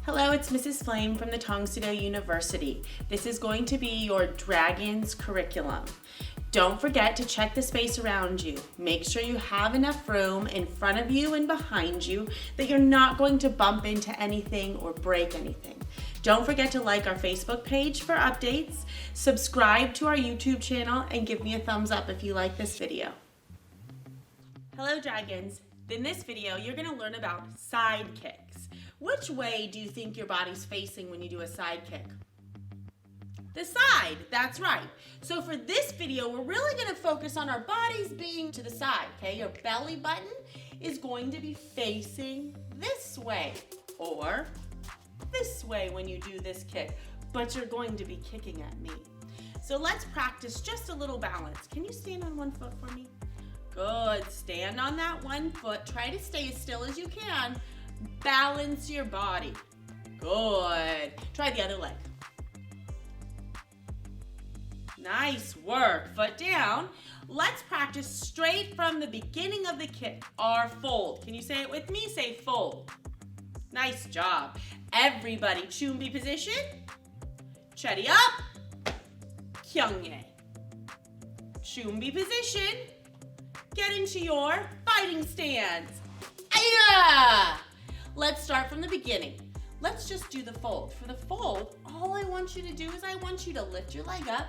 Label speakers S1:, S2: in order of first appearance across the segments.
S1: Hello, it's Mrs. Flame from the Tang University. This is going to be your Dragons curriculum. Don't forget to check the space around you. Make sure you have enough room in front of you and behind you that you're not going to bump into anything or break anything. Don't forget to like our Facebook page for updates, subscribe to our YouTube channel, and give me a thumbs up if you like this video. Hello, Dragons. In this video, you're going to learn about side kicks. Which way do you think your body's facing when you do a side kick? The side, that's right. So for this video, we're really going to focus on our bodies being to the side, okay? Your belly button is going to be facing this way or this way when you do this kick, but you're going to be kicking at me. So let's practice just a little balance. Can you stand on one foot for me? Good, stand on that one foot. Try to stay as still as you can. Balance your body. Good. Try the other leg. Nice work. Foot down. Let's practice straight from the beginning of the kick. Our fold. Can you say it with me? Say fold. Nice job. Everybody, chumbi position. Chedi up. Kyungye. Chumbi position. Get into your fighting stance. Aya! Let's start from the beginning. Let's just do the fold. For the fold, all I want you to do is I want you to lift your leg up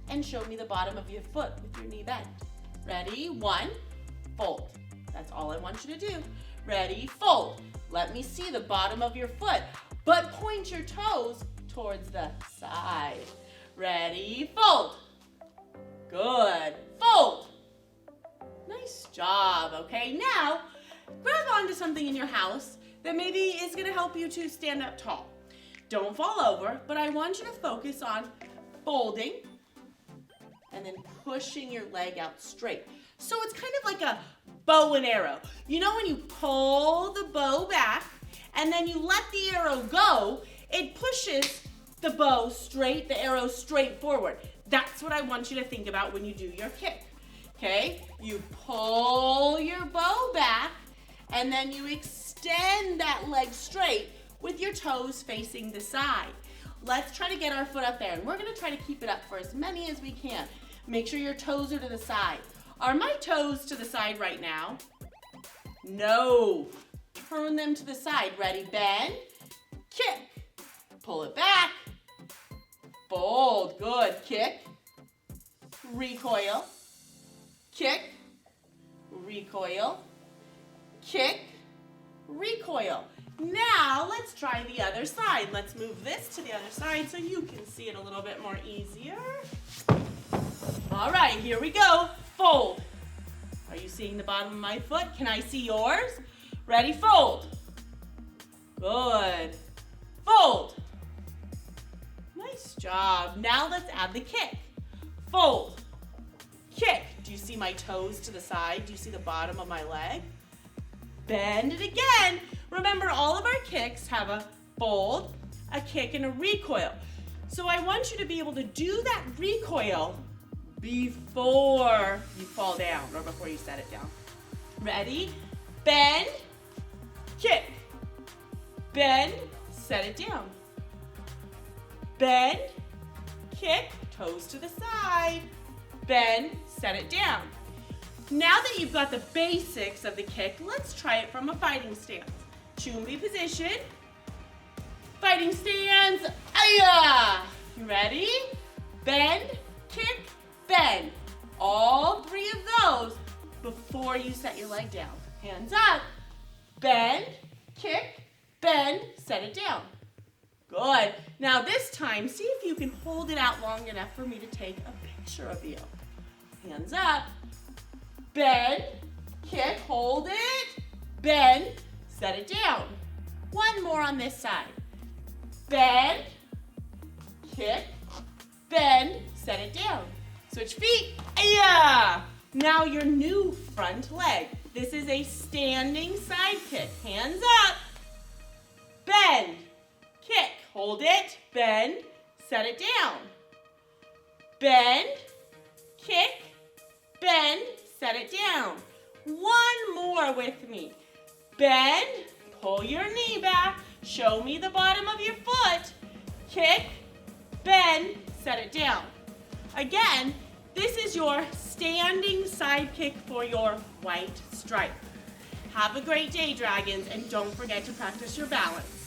S1: and show me the bottom of your foot with your knee bent. Ready? One, fold. That's all I want you to do. Ready? Fold. Let me see the bottom of your foot, but point your toes towards the side. Ready? Fold. Good. Fold. Nice job, okay? Now, grab onto something in your house that maybe is gonna help you to stand up tall. Don't fall over, but I want you to focus on folding and then pushing your leg out straight. So it's kind of like a bow and arrow. You know when you pull the bow back and then you let the arrow go, it pushes the bow straight, the arrow straight forward. That's what I want you to think about when you do your kick. Okay, you pull your bow back and then you extend that leg straight with your toes facing the side. Let's try to get our foot up there, and we're gonna try to keep it up for as many as we can. Make sure your toes are to the side. Are my toes to the side right now? No. Turn them to the side. Ready? Bend, kick, pull it back, fold, good, kick, recoil, kick, recoil, kick, recoil. Now let's try the other side. Let's move this to the other side so you can see it a little bit more easier. All right, here we go. Fold. Are you seeing the bottom of my foot? Can I see yours? Ready? Fold. Good. Fold. Nice job. Now let's add the kick. Fold. Kick. Do you see my toes to the side? Do you see the bottom of my leg? Bend it again. Remember, all of our kicks have a fold, a kick, and a recoil. So I want you to be able to do that recoil before you fall down or before you set it down. Ready? Bend, kick, bend, set it down. Bend, kick, toes to the side, bend, set it down. Now that you've got the basics of the kick, let's try it from a fighting stance. Chumbi position, fighting stance, aya! You ready? Bend, kick, bend. All three of those before you set your leg down. Hands up. Bend, kick, bend, set it down. Good. Now this time, see if you can hold it out long enough for me to take a picture of you. Hands up. Bend, kick, hold it, bend, set it down. One more on this side. Bend, kick, bend, set it down. Switch feet, yeah! Now your new front leg. This is a standing side kick. Hands up, bend, kick, hold it, bend, set it down. Bend, kick, bend, set it down. One more with me. Bend, pull your knee back, show me the bottom of your foot, kick, bend, set it down. Again, this is your standing side kick for your white stripe. Have a great day, Dragons, and don't forget to practice your balance.